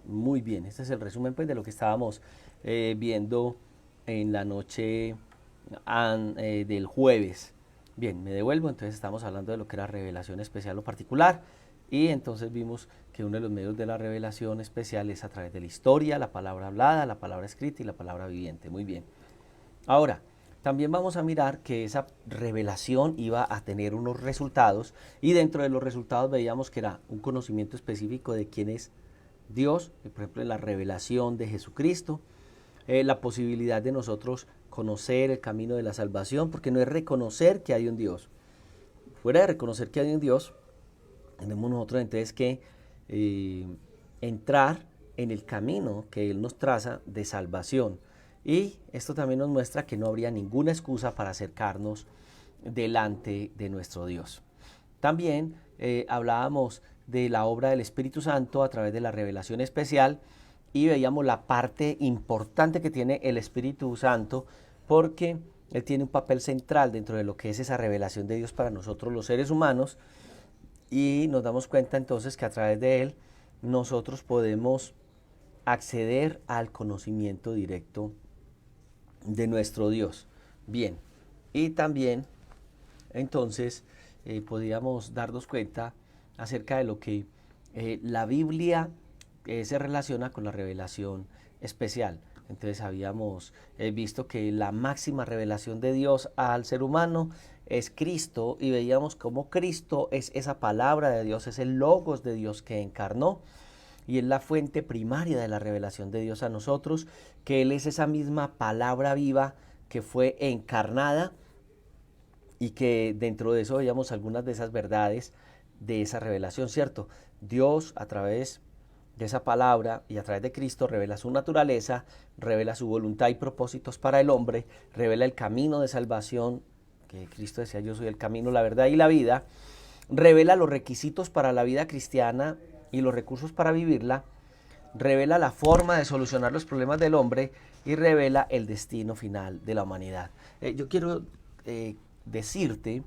Muy bien, este es el resumen pues, de lo que estábamos viendo en la noche del jueves. Bien, me devuelvo, entonces estamos hablando de lo que era revelación especial o particular y entonces vimos que uno de los medios de la revelación especial es a través de la historia, la palabra hablada, la palabra escrita y la palabra viviente. Muy bien. Ahora, también vamos a mirar que esa revelación iba a tener unos resultados y dentro de los resultados veíamos que era un conocimiento específico de quién es Dios, por ejemplo, en la revelación de Jesucristo, la posibilidad de nosotros conocer el camino de la salvación, porque no es reconocer que hay un Dios. Fuera de reconocer que hay un Dios, tenemos nosotros entonces que eh, entrar en el camino que Él nos traza de salvación. Y esto también nos muestra que no habría ninguna excusa para acercarnos delante de nuestro Dios. También hablábamos de la obra del Espíritu Santo a través de la revelación especial y veíamos la parte importante que tiene el Espíritu Santo porque Él tiene un papel central dentro de lo que es esa revelación de Dios para nosotros los seres humanos y nos damos cuenta entonces que a través de Él nosotros podemos acceder al conocimiento directo de nuestro Dios. Bien, y también entonces podríamos darnos cuenta acerca de lo que la Biblia se relaciona con la revelación especial. Entonces habíamos visto que la máxima revelación de Dios al ser humano es Cristo y veíamos cómo Cristo es esa palabra de Dios, es el logos de Dios que encarnó y es la fuente primaria de la revelación de Dios a nosotros, que Él es esa misma palabra viva que fue encarnada y que dentro de eso veíamos algunas de esas verdades de esa revelación, ¿cierto? Dios a través de esa palabra y a través de Cristo revela su naturaleza, revela su voluntad y propósitos para el hombre, revela el camino de salvación, que Cristo decía yo soy el camino, la verdad y la vida, revela los requisitos para la vida cristiana y los recursos para vivirla, revela la forma de solucionar los problemas del hombre y revela el destino final de la humanidad. Yo quiero decirte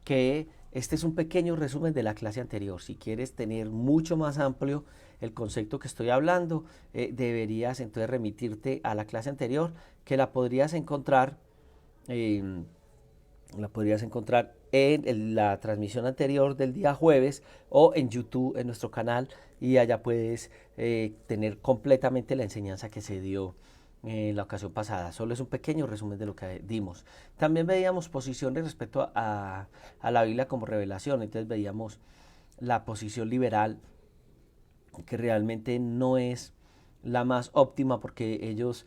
que este es un pequeño resumen de la clase anterior. Si quieres tener mucho más amplio el concepto que estoy hablando, deberías entonces remitirte a la clase anterior, que eh, la podrías encontrar en la transmisión anterior del día jueves o en YouTube, en nuestro canal, y allá puedes tener completamente la enseñanza que se dio en la ocasión pasada. Solo es un pequeño resumen de lo que dimos. También veíamos posiciones respecto a la Biblia como revelación. Entonces veíamos la posición liberal, que realmente no es la más óptima porque ellos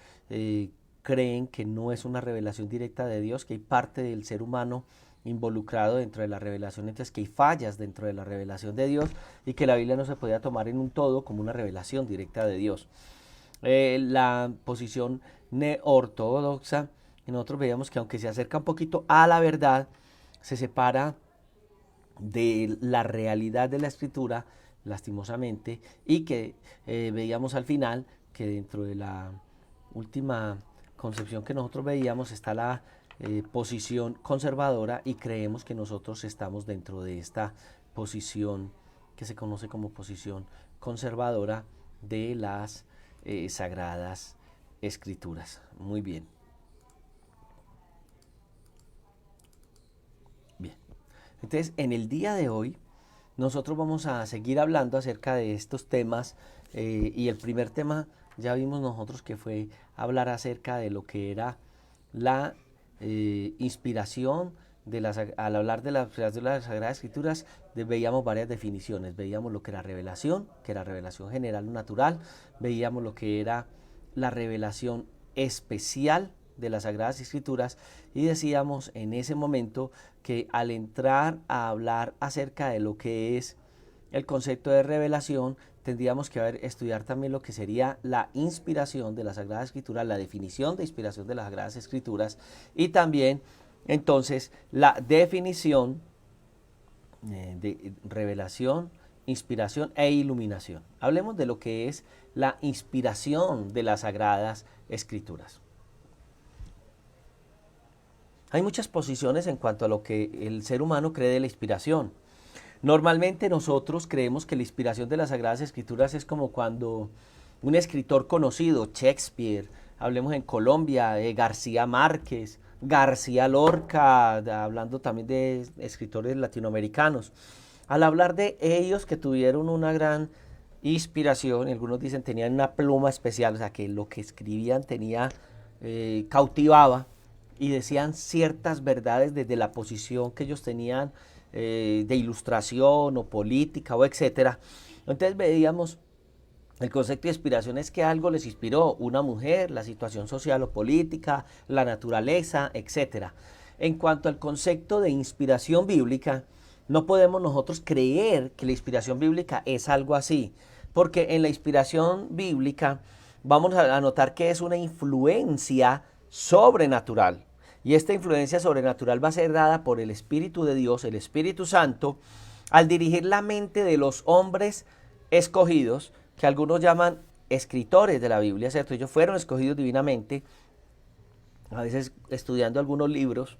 creen que no es una revelación directa de Dios, que hay parte del ser humano involucrado dentro de la revelación, entonces que hay fallas dentro de la revelación de Dios y que la Biblia no se podía tomar en un todo como una revelación directa de Dios. La posición neortodoxa, nosotros veíamos que aunque se acerca un poquito a la verdad, se separa de la realidad de la escritura, lastimosamente, y que veíamos al final que dentro de la última concepción que nosotros veíamos está la posición conservadora y creemos que nosotros estamos dentro de esta posición que se conoce como posición conservadora de las sagradas escrituras. Muy bien. Bien. Entonces, en el día de hoy, nosotros vamos a seguir hablando acerca de estos temas y el primer tema ya vimos nosotros que fue hablar acerca de lo que era la inspiración al hablar de la inspiración de las Sagradas Escrituras, veíamos varias definiciones. Veíamos lo que era revelación, que era revelación general o natural. Veíamos lo que era la revelación especial de las Sagradas Escrituras y decíamos en ese momento que al entrar a hablar acerca de lo que es el concepto de revelación, tendríamos que estudiar también lo que sería la inspiración de las Sagradas Escrituras, la definición de inspiración de las Sagradas Escrituras y también entonces la definición de revelación, inspiración e iluminación. Hablemos de lo que es la inspiración de las Sagradas Escrituras. Hay muchas posiciones en cuanto a lo que el ser humano cree de la inspiración. Normalmente nosotros creemos que la inspiración de las Sagradas Escrituras es como cuando un escritor conocido, Shakespeare, hablemos en Colombia, García Márquez, García Lorca, hablando también de escritores latinoamericanos. Al hablar de ellos que tuvieron una gran inspiración, algunos dicen tenían una pluma especial, o sea que lo que escribían tenía, cautivaba, y decían ciertas verdades desde la posición que ellos tenían, de ilustración o política o etcétera. Entonces veíamos el concepto de inspiración es que algo les inspiró, una mujer, la situación social o política, la naturaleza, etcétera. En cuanto al concepto de inspiración bíblica, no podemos nosotros creer que la inspiración bíblica es algo así, porque en la inspiración bíblica vamos a notar que es una influencia sobrenatural. Y esta influencia sobrenatural va a ser dada por el Espíritu de Dios, el Espíritu Santo, al dirigir la mente de los hombres escogidos, que algunos llaman escritores de la Biblia, ¿cierto? Ellos fueron escogidos divinamente, a veces estudiando algunos libros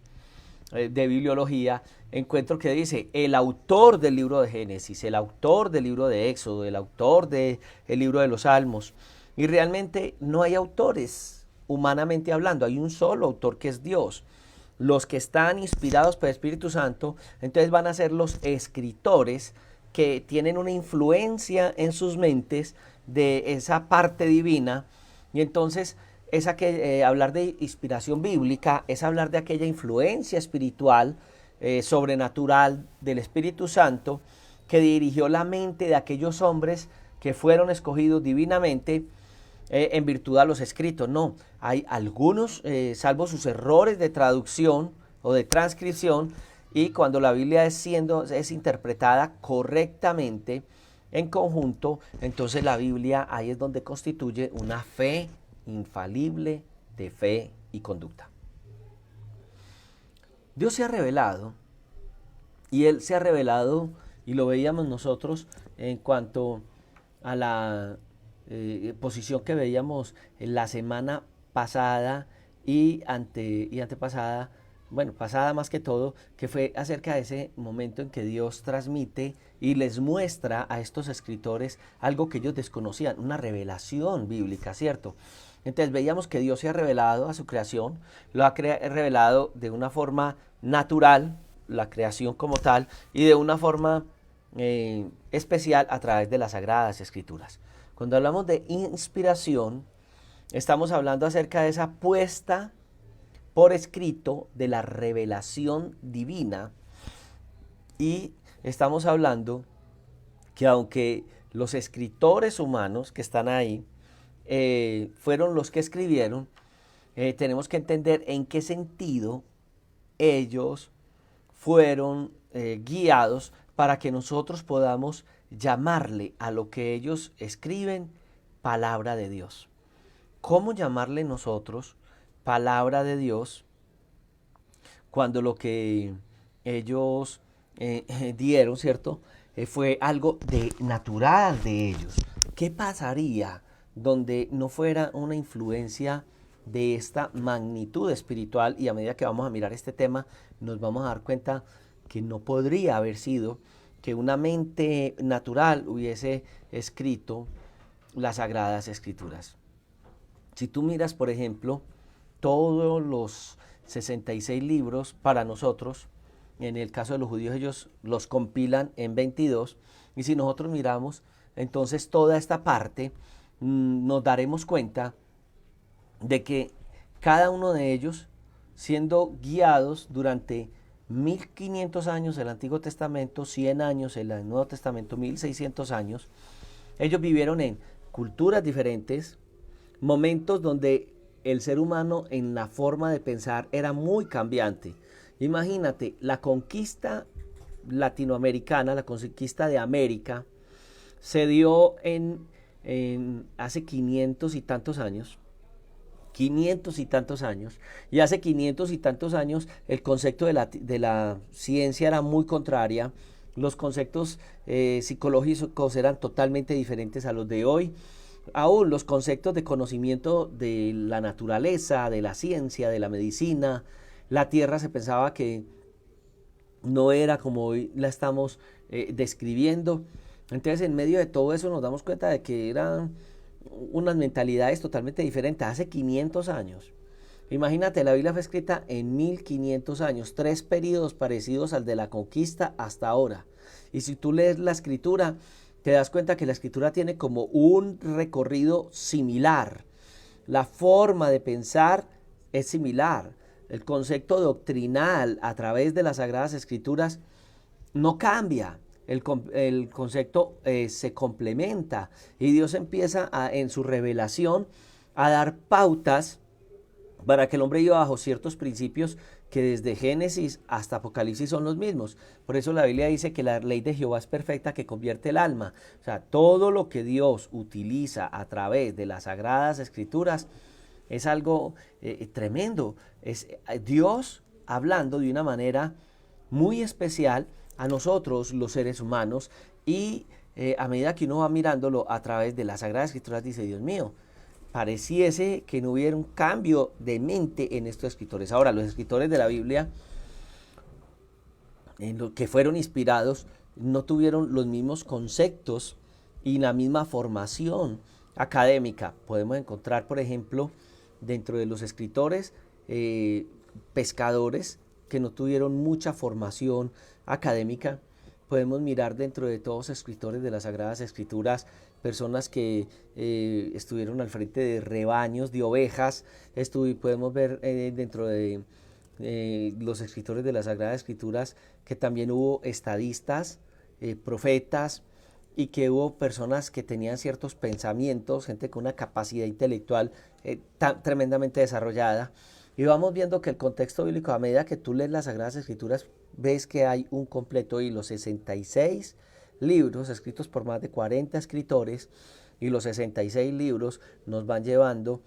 de bibliología, encuentro que dice el autor del libro de Génesis, el autor del libro de Éxodo, el autor del libro de los Salmos. Y realmente no hay autores, humanamente hablando, hay un solo autor que es Dios. Los que están inspirados por el Espíritu Santo, entonces van a ser los escritores que tienen una influencia en sus mentes de esa parte divina. Y entonces hablar de inspiración bíblica es hablar de aquella influencia espiritual, sobrenatural del Espíritu Santo, que dirigió la mente de aquellos hombres que fueron escogidos divinamente, en virtud a los escritos. No, hay algunos, salvo sus errores de traducción o de transcripción, y cuando la Biblia es interpretada correctamente en conjunto, entonces la Biblia ahí es donde constituye una fe infalible de fe y conducta. Dios se ha revelado, y Él se ha revelado, y lo veíamos nosotros en cuanto a la posición que veíamos en la semana pasada y antepasada, bueno, pasada más que todo, que fue acerca de ese momento en que Dios transmite y les muestra a estos escritores algo que ellos desconocían, una revelación bíblica, ¿cierto? Entonces veíamos que Dios se ha revelado a su creación, lo ha revelado de una forma natural, la creación como tal, y de una forma especial a través de las Sagradas Escrituras. Cuando hablamos de inspiración, estamos hablando acerca de esa puesta por escrito de la revelación divina, y estamos hablando que aunque los escritores humanos que están ahí fueron los que escribieron, tenemos que entender en qué sentido ellos fueron guiados para que nosotros podamos llamarle a lo que ellos escriben palabra de Dios. ¿Cómo llamarle nosotros palabra de Dios cuando lo que ellos dieron, ¿cierto? Fue algo natural de ellos? ¿Qué pasaría donde no fuera una influencia de esta magnitud espiritual? Y a medida que vamos a mirar este tema, nos vamos a dar cuenta que no podría haber sido que una mente natural hubiese escrito las Sagradas Escrituras. Si tú miras, por ejemplo, todos los 66 libros para nosotros, en el caso de los judíos ellos los compilan en 22, y si nosotros miramos entonces toda esta parte, nos daremos cuenta de que cada uno de ellos, siendo guiados durante 1500 años el Antiguo Testamento, 100 años el Nuevo Testamento, 1600 años, ellos vivieron en culturas diferentes, momentos donde el ser humano en la forma de pensar era muy cambiante. Imagínate, la conquista latinoamericana, la conquista de América, se dio hace 500 y tantos años. 500 y tantos años, y hace 500 y tantos años el concepto de la ciencia era muy contraria, los conceptos psicológicos eran totalmente diferentes a los de hoy, aún los conceptos de conocimiento de la naturaleza, de la ciencia, de la medicina, la tierra se pensaba que no era como hoy la estamos describiendo. Entonces en medio de todo eso nos damos cuenta de que eran unas mentalidades totalmente diferentes, hace 500 años. Imagínate, la Biblia fue escrita en 1500 años, 3 periodos parecidos al de la conquista hasta ahora. Y si tú lees la escritura, te das cuenta que la escritura tiene como un recorrido similar. La forma de pensar es similar. El concepto doctrinal a través de las Sagradas Escrituras no cambia. El concepto se complementa y Dios empieza en su revelación a dar pautas para que el hombre viva bajo ciertos principios que desde Génesis hasta Apocalipsis son los mismos. Por eso la Biblia dice que la ley de Jehová es perfecta, que convierte el alma. O sea, todo lo que Dios utiliza a través de las Sagradas Escrituras es algo tremendo. Es Dios hablando de una manera muy especial a nosotros, los seres humanos, y a medida que uno va mirándolo a través de las Sagradas Escrituras, dice, Dios mío, pareciese que no hubiera un cambio de mente en estos escritores. Ahora, los escritores de la Biblia, en lo que fueron inspirados, no tuvieron los mismos conceptos y la misma formación académica. Podemos encontrar, por ejemplo, dentro de los escritores, pescadores que no tuvieron mucha formación académica. Podemos mirar dentro de todos los escritores de las Sagradas Escrituras personas que estuvieron al frente de rebaños, de ovejas. Podemos ver dentro de los escritores de las Sagradas Escrituras que también hubo estadistas, profetas, y que hubo personas que tenían ciertos pensamientos, gente con una capacidad intelectual tremendamente desarrollada. Y vamos viendo que el contexto bíblico, a medida que tú lees las Sagradas Escrituras, ves que hay un completo hilo, 66 libros escritos por más de 40 escritores, y los 66 libros nos van llevando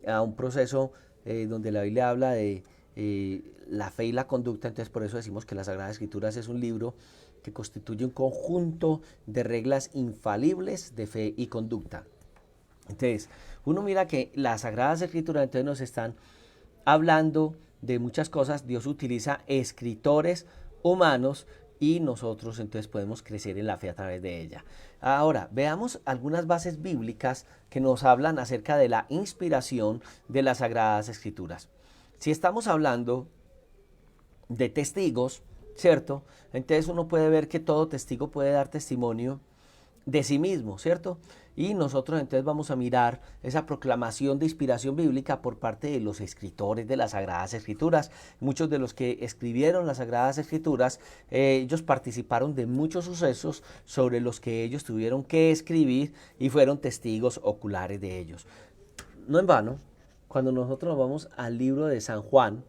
a un proceso donde la Biblia habla de la fe y la conducta. Entonces por eso decimos que las Sagradas Escrituras es un libro que constituye un conjunto de reglas infalibles de fe y conducta. Entonces uno mira que las Sagradas Escrituras entonces nos están hablando de muchas cosas. Dios utiliza escritores humanos y nosotros entonces podemos crecer en la fe a través de ella. Ahora, veamos algunas bases bíblicas que nos hablan acerca de la inspiración de las Sagradas Escrituras. Si estamos hablando de testigos, ¿cierto? Entonces uno puede ver que todo testigo puede dar testimonio de sí mismo, ¿cierto? Y nosotros entonces vamos a mirar esa proclamación de inspiración bíblica por parte de los escritores de las Sagradas Escrituras. Muchos de los que escribieron las Sagradas Escrituras, ellos participaron de muchos sucesos sobre los que ellos tuvieron que escribir y fueron testigos oculares de ellos. No en vano, cuando nosotros nos vamos al libro de San Juan,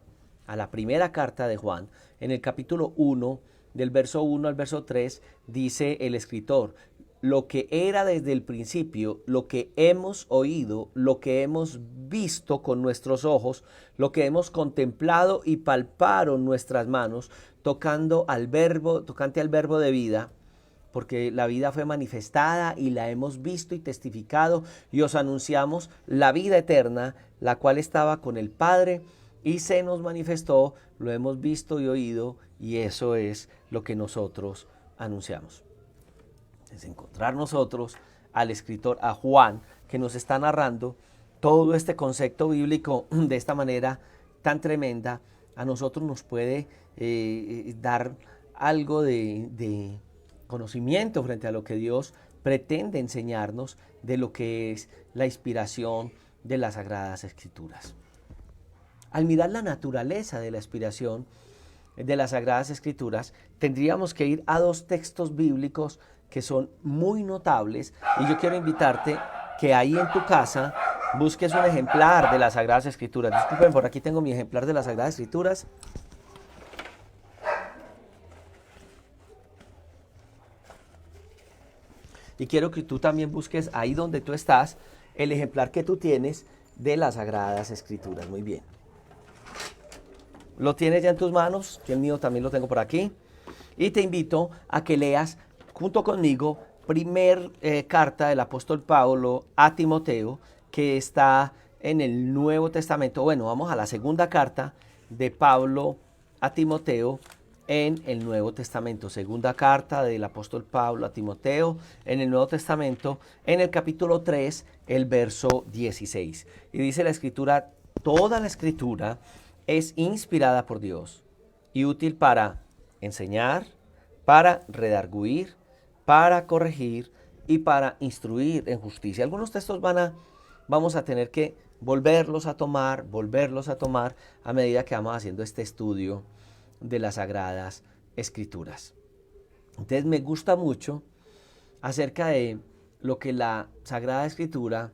a la primera carta de Juan, en el capítulo 1, del verso 1 al verso 3, dice el escritor: lo que era desde el principio, lo que hemos oído, lo que hemos visto con nuestros ojos, lo que hemos contemplado y palparon nuestras manos, tocante al verbo de vida, porque la vida fue manifestada y la hemos visto y testificado, y os anunciamos la vida eterna, la cual estaba con el Padre y se nos manifestó, lo hemos visto y oído, y eso es lo que nosotros anunciamos. Es encontrar nosotros al escritor, a Juan, que nos está narrando todo este concepto bíblico de esta manera tan tremenda. A nosotros nos puede dar algo de conocimiento frente a lo que Dios pretende enseñarnos de lo que es la inspiración de las Sagradas Escrituras. Al mirar la naturaleza de la inspiración de las Sagradas Escrituras, tendríamos que ir a dos textos bíblicos que son muy notables, y yo quiero invitarte que ahí en tu casa busques un ejemplar de las Sagradas Escrituras. Disculpen, por aquí tengo mi ejemplar de las Sagradas Escrituras. Y quiero que tú también busques ahí donde tú estás el ejemplar que tú tienes de las Sagradas Escrituras. Muy bien. Lo tienes ya en tus manos, yo el mío también lo tengo por aquí. Y te invito a que leas junto conmigo primer carta del apóstol Pablo a Timoteo, que está en el Nuevo Testamento. Bueno, vamos a la segunda carta de Pablo a Timoteo en el Nuevo Testamento. Segunda carta del apóstol Pablo a Timoteo en el Nuevo Testamento, en el capítulo 3, el verso 16. Y dice la Escritura: toda la Escritura es inspirada por Dios y útil para enseñar, para redarguir, para corregir y para instruir en justicia. Algunos textos vamos a tener que volverlos a tomar a medida que vamos haciendo este estudio de las Sagradas Escrituras. Entonces me gusta mucho acerca de lo que la Sagrada Escritura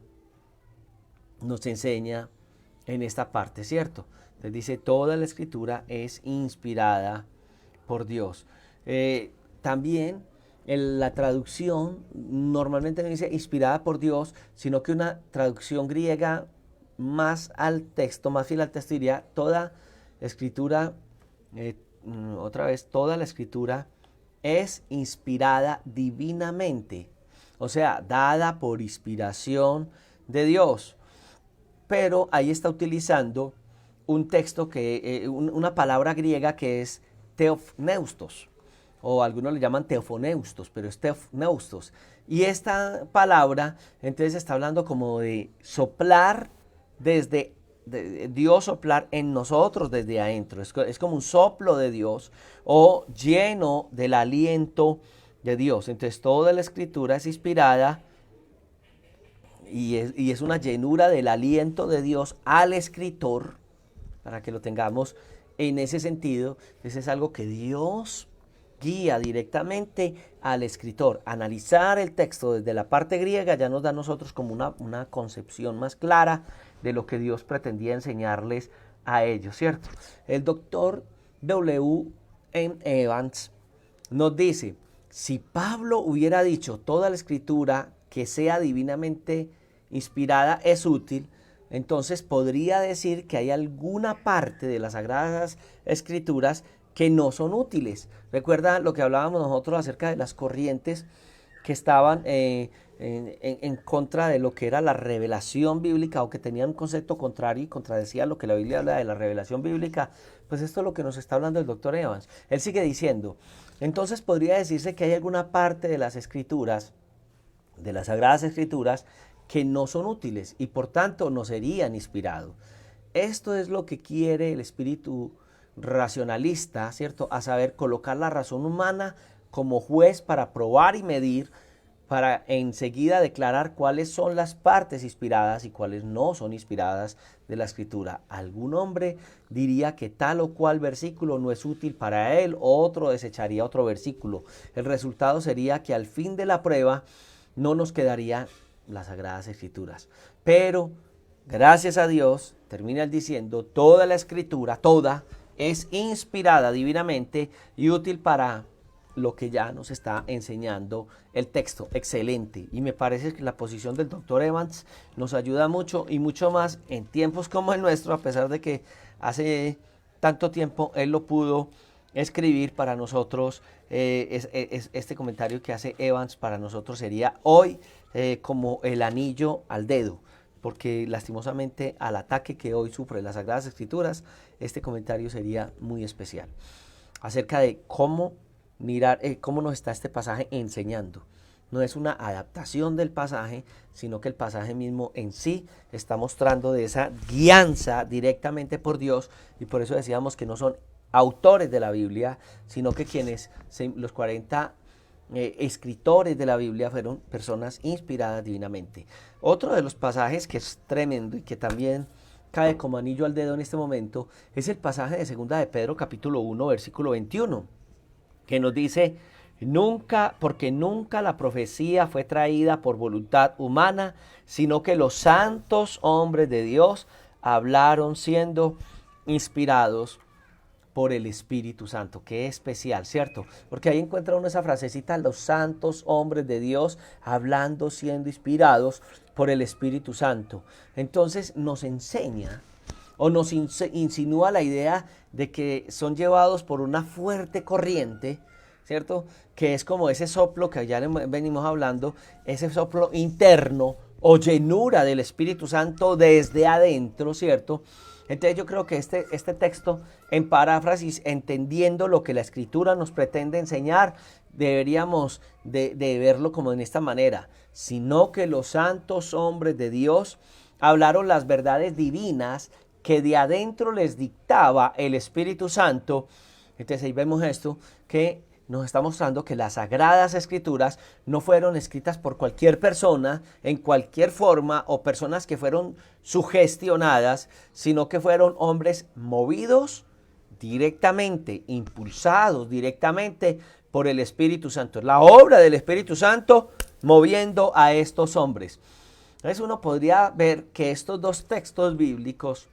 nos enseña en esta parte, ¿cierto? Entonces dice: toda la Escritura es inspirada por Dios. También la traducción normalmente no dice inspirada por Dios, sino que una traducción griega más al texto, más fiel al texto, diría: toda Escritura, toda la Escritura es inspirada divinamente, o sea, dada por inspiración de Dios. Pero ahí está utilizando un texto una palabra griega que es theopneustos, o algunos le llaman teofoneustos, pero es theopneustos. Y esta palabra entonces está hablando como de soplar de Dios, soplar en nosotros desde adentro. Es como un soplo de Dios, o lleno del aliento de Dios. Entonces toda la Escritura es inspirada y es una llenura del aliento de Dios al escritor, para que lo tengamos en ese sentido. Ese es algo que Dios guía directamente al escritor. Analizar el texto desde la parte griega ya nos da a nosotros como una concepción más clara de lo que Dios pretendía enseñarles a ellos, ¿cierto? El doctor W. M. Evans nos dice: si Pablo hubiera dicho toda la Escritura que sea divinamente inspirada es útil, entonces podría decir que hay alguna parte de las Sagradas Escrituras que no son útiles. Recuerda lo que hablábamos nosotros acerca de las corrientes que estaban en contra de lo que era la revelación bíblica, o que tenían un concepto contrario y contradecía lo que la Biblia habla de la revelación bíblica. Pues esto es lo que nos está hablando el doctor Evans. Él sigue diciendo: entonces podría decirse que hay alguna parte de las Escrituras, de las Sagradas Escrituras, que no son útiles y por tanto no serían inspirados. Esto es lo que quiere el espíritu racionalista, ¿cierto? A saber, colocar la razón humana como juez para probar y medir, para enseguida declarar cuáles son las partes inspiradas y cuáles no son inspiradas de la Escritura. Algún hombre diría que tal o cual versículo no es útil para él, otro desecharía otro versículo. El resultado sería que al fin de la prueba no nos quedaría las Sagradas Escrituras. Pero gracias a Dios, termina diciendo: toda la Escritura, toda, es inspirada divinamente y útil para lo que ya nos está enseñando el texto. Excelente. Y me parece que la posición del doctor Evans nos ayuda mucho, y mucho más en tiempos como el nuestro, a pesar de que hace tanto tiempo él lo pudo escribir. Para nosotros este comentario que hace Evans para nosotros sería hoy como el anillo al dedo, porque lastimosamente al ataque que hoy sufren las Sagradas Escrituras, este comentario sería muy especial acerca de cómo mirar, cómo nos está este pasaje enseñando. No es una adaptación del pasaje, sino que el pasaje mismo en sí está mostrando de esa guianza directamente por Dios, y por eso decíamos que no son autores de la Biblia, sino que los 40 escritores de la Biblia fueron personas inspiradas divinamente. Otro de los pasajes que es tremendo y que también cae como anillo al dedo en este momento es el pasaje de 2 de Pedro capítulo 1 versículo 21, que nos dice: porque nunca la profecía fue traída por voluntad humana, sino que los santos hombres de Dios hablaron siendo inspirados por el Espíritu Santo. Qué especial, ¿cierto? Porque ahí encuentra uno esa frasecita: los santos hombres de Dios hablando, siendo inspirados por el Espíritu Santo. Entonces nos enseña, o nos insinúa la idea de que son llevados por una fuerte corriente, ¿cierto? Que es como ese soplo que ya venimos hablando, ese soplo interno o llenura del Espíritu Santo desde adentro, ¿cierto? Entonces yo creo que este texto, en paráfrasis, entendiendo lo que la Escritura nos pretende enseñar, deberíamos de verlo como en esta manera, sino que los santos hombres de Dios hablaron las verdades divinas que de adentro les dictaba el Espíritu Santo. Entonces ahí vemos esto, que nos está mostrando que las Sagradas Escrituras no fueron escritas por cualquier persona, en cualquier forma, o personas que fueron sugestionadas, sino que fueron hombres movidos directamente, impulsados directamente por el Espíritu Santo. La obra del Espíritu Santo moviendo a estos hombres. Entonces uno podría ver que estos dos textos bíblicos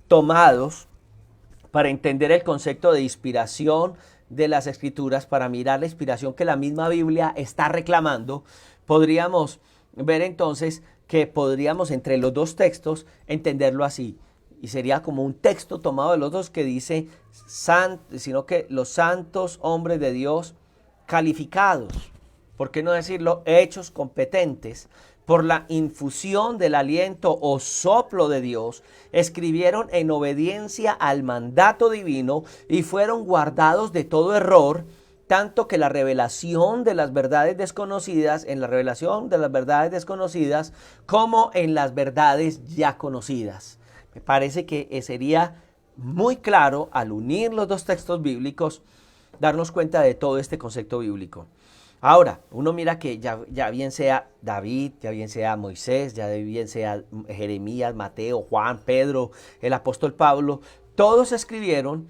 tomados para entender el concepto de inspiración de las Escrituras, para mirar la inspiración que la misma Biblia está reclamando, podríamos ver entonces que podríamos entre los dos textos entenderlo así. Y sería como un texto tomado de los dos que dice, sino que los santos hombres de Dios calificados, ¿por qué no decirlo? Hechos competentes por la infusión del aliento o soplo de Dios, escribieron en obediencia al mandato divino y fueron guardados de todo error, tanto que la revelación de las verdades desconocidas, en la revelación de las verdades desconocidas, como en las verdades ya conocidas. Me parece que sería muy claro, al unir los dos textos bíblicos, darnos cuenta de todo este concepto bíblico. Ahora, uno mira que ya bien sea David, ya bien sea Moisés, ya bien sea Jeremías, Mateo, Juan, Pedro, el apóstol Pablo, todos escribieron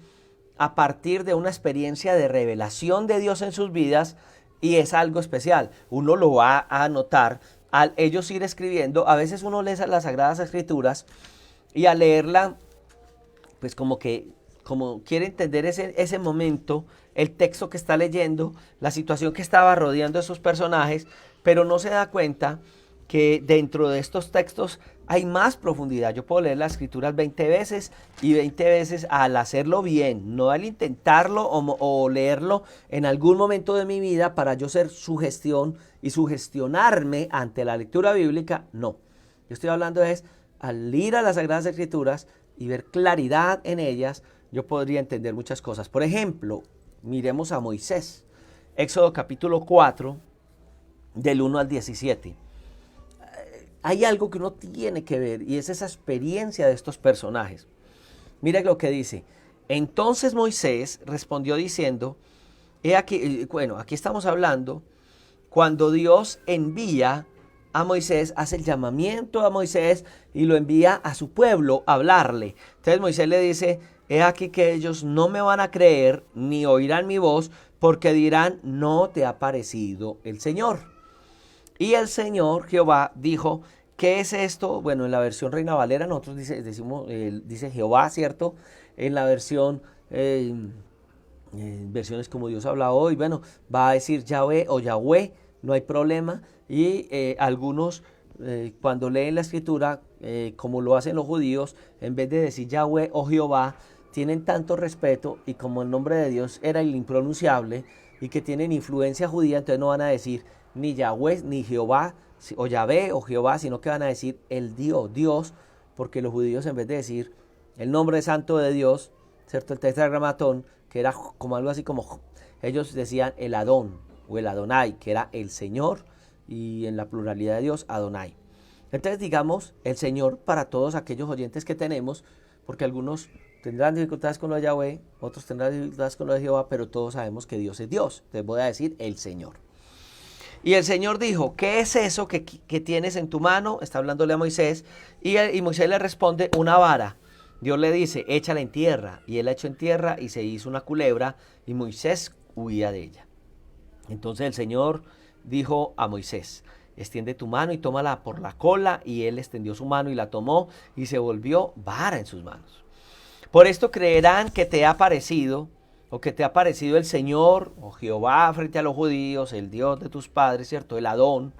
a partir de una experiencia de revelación de Dios en sus vidas, y es algo especial. Uno lo va a notar al ellos ir escribiendo. A veces uno lee las Sagradas Escrituras y al leerla, pues como quiere entender ese momento, el texto que está leyendo, la situación que estaba rodeando a esos personajes, pero no se da cuenta que dentro de estos textos hay más profundidad. Yo puedo leer las Escrituras 20 veces y 20 veces al hacerlo bien, no al intentarlo o leerlo en algún momento de mi vida para yo ser sugestión y sugestionarme ante la lectura bíblica. No, yo estoy hablando es al ir a las Sagradas Escrituras y ver claridad en ellas, yo podría entender muchas cosas. Por ejemplo, miremos a Moisés. Éxodo capítulo 4, del 1 al 17. Hay algo que uno tiene que ver y es esa experiencia de estos personajes. Mira lo que dice. Entonces Moisés respondió diciendo, he aquí, bueno, aquí estamos hablando cuando Dios envía a Moisés, hace el llamamiento a Moisés y lo envía a su pueblo a hablarle. Entonces Moisés le dice, he aquí que ellos no me van a creer ni oirán mi voz, porque dirán, no te ha parecido el Señor. Y el Señor Jehová dijo, ¿qué es esto? Bueno, en la versión Reina Valera nosotros dice Jehová, ¿cierto? En la versión, versiones como Dios habla hoy, bueno, va a decir Yahvé o Yahweh, no hay problema. Y algunos cuando leen la Escritura, como lo hacen los judíos, en vez de decir Yahweh o Jehová, tienen tanto respeto, y como el nombre de Dios era el impronunciable y que tienen influencia judía, entonces no van a decir ni Yahweh ni Jehová o Yahvé o Jehová, sino que van a decir el Dios, porque los judíos, en vez de decir el nombre santo de Dios, ¿cierto? El tetragramatón, que era como algo así como, ellos decían el Adón o el Adonai, que era el Señor, y en la pluralidad de Dios, Adonai. Entonces digamos el Señor para todos aquellos oyentes que tenemos, porque algunos tendrán dificultades con lo de Yahweh, otros tendrán dificultades con lo de Jehová, pero todos sabemos que Dios es Dios. Entonces voy a decir el Señor. Y el Señor dijo, ¿qué es eso que tienes en tu mano? Está hablándole a Moisés, y Moisés le responde, una vara. Dios le dice, échala en tierra, y él la echó en tierra y se hizo una culebra, y Moisés huía de ella. Entonces el Señor dijo a Moisés, extiende tu mano y tómala por la cola, y él extendió su mano y la tomó, y se volvió vara en sus manos. Por esto creerán que te ha parecido, o que te ha parecido el Señor, o Jehová frente a los judíos, el Dios de tus padres, ¿cierto? El Adón,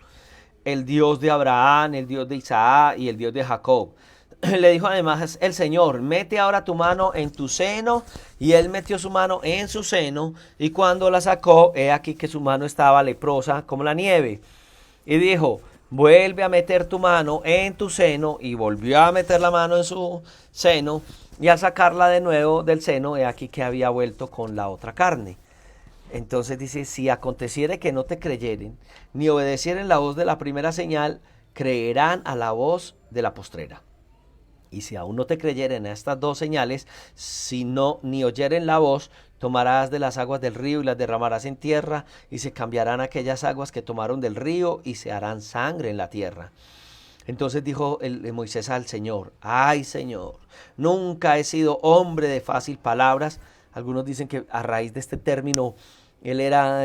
el Dios de Abraham, el Dios de Isaac y el Dios de Jacob. Le dijo además el Señor, mete ahora tu mano en tu seno, y él metió su mano en su seno, y cuando la sacó, he aquí que su mano estaba leprosa como la nieve. Y dijo, vuelve a meter tu mano en tu seno, y volvió a meter la mano en su seno, y al sacarla de nuevo del seno, he aquí que había vuelto con la otra carne. Entonces dice, si aconteciere que no te creyeren, ni obedecieren la voz de la primera señal, creerán a la voz de la postrera. Y si aún no te creyeren a estas dos señales, si no ni oyeren la voz, tomarás de las aguas del río y las derramarás en tierra, y se cambiarán aquellas aguas que tomaron del río y se harán sangre en la tierra. Entonces dijo Moisés al Señor, ay Señor, nunca he sido hombre de fácil palabras. Algunos dicen que a raíz de este término él era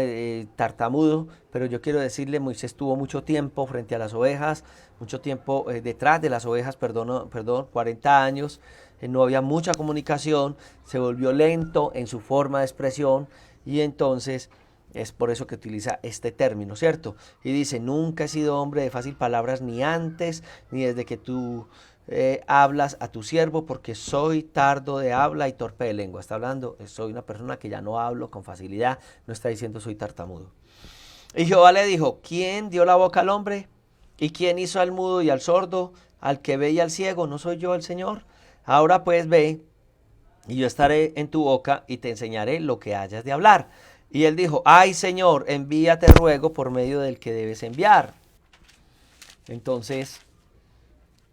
tartamudo, pero yo quiero decirle, Moisés tuvo mucho tiempo frente a las ovejas, mucho tiempo detrás de las ovejas, perdón, 40 años, no había mucha comunicación, se volvió lento en su forma de expresión, y entonces es por eso que utiliza este término, ¿cierto? Y dice, nunca he sido hombre de fácil palabras, ni antes, ni desde que tú hablas a tu siervo, porque soy tardo de habla y torpe de lengua. Está hablando, soy una persona que ya no hablo con facilidad, no está diciendo soy tartamudo. Y Jehová le dijo, ¿quién dio la boca al hombre? ¿Y quién hizo al mudo y al sordo, al que ve y al ciego? ¿No soy yo el Señor? Ahora pues ve, y yo estaré en tu boca y te enseñaré lo que hayas de hablar. Y él dijo, ay Señor, envíate ruego por medio del que debes enviar. Entonces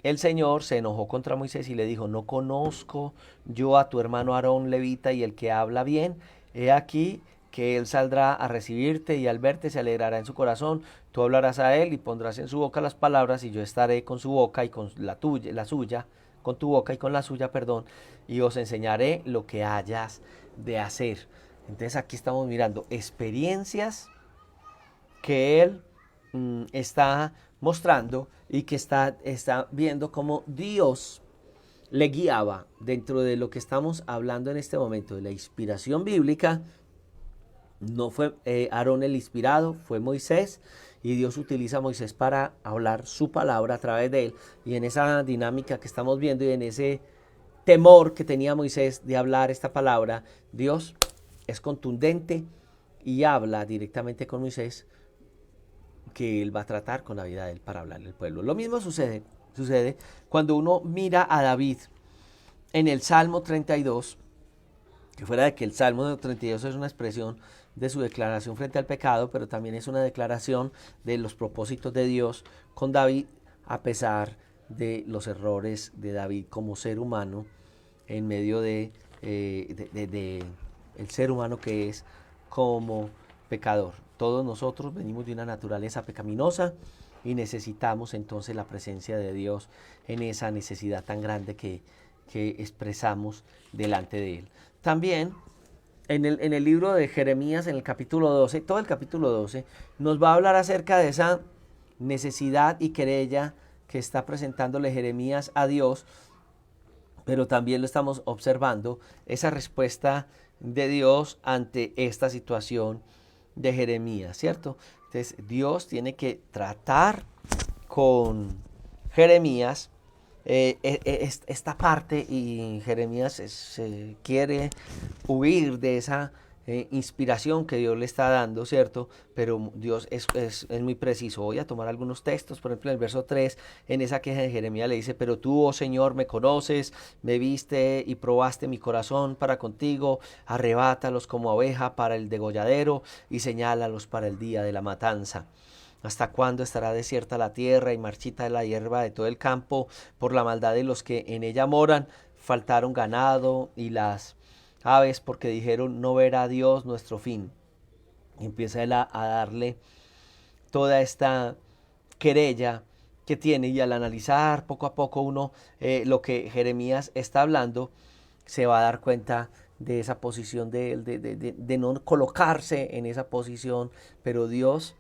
el Señor se enojó contra Moisés y le dijo, no conozco yo a tu hermano Aarón levita y el que habla bien. He aquí que él saldrá a recibirte, y al verte se alegrará en su corazón. Tú hablarás a él y pondrás en su boca las palabras, y yo estaré con su boca y con la tuya, la suya, con tu boca y con la suya, perdón, y os enseñaré lo que hayas de hacer. Entonces aquí estamos mirando experiencias que él está mostrando, y que está viendo cómo Dios le guiaba dentro de lo que estamos hablando en este momento de la inspiración bíblica. No fue Aarón el inspirado, fue Moisés, y Dios utiliza a Moisés para hablar su palabra a través de él. Y en esa dinámica que estamos viendo y en ese temor que tenía Moisés de hablar esta palabra, Dios es contundente y habla directamente con Moisés, que él va a tratar con la vida de él para hablarle al pueblo. Lo mismo sucede cuando uno mira a David en el Salmo 32, que fuera de que el Salmo 32 es una expresión de su declaración frente al pecado, pero también es una declaración de los propósitos de Dios con David, a pesar de los errores de David como ser humano, en medio de el ser humano que es como pecador. Todos nosotros venimos de una naturaleza pecaminosa, y necesitamos entonces la presencia de Dios en esa necesidad tan grande que expresamos delante de Él. También en el libro de Jeremías, en el capítulo 12, todo el capítulo 12, nos va a hablar acerca de esa necesidad y querella que está presentándole Jeremías a Dios, pero también lo estamos observando, esa respuesta de Dios ante esta situación de Jeremías, ¿cierto? Entonces Dios tiene que tratar con Jeremías esta parte, y Jeremías se quiere huir de esa inspiración que Dios le está dando, ¿cierto? Pero Dios es muy preciso. Voy a tomar algunos textos, por ejemplo en el verso 3, en esa queja de Jeremías le dice, pero tú, oh Señor, me conoces, me viste y probaste mi corazón para contigo, arrebátalos como oveja para el degolladero y señálalos para el día de la matanza. ¿Hasta cuándo estará desierta la tierra y marchita la hierba de todo el campo por la maldad de los que en ella moran? Faltaron ganado y las aves porque dijeron, no verá Dios nuestro fin. Y empieza él a darle toda esta querella que tiene, y al analizar poco a poco uno lo que Jeremías está hablando, se va a dar cuenta de esa posición de él, de no colocarse en esa posición, pero Dios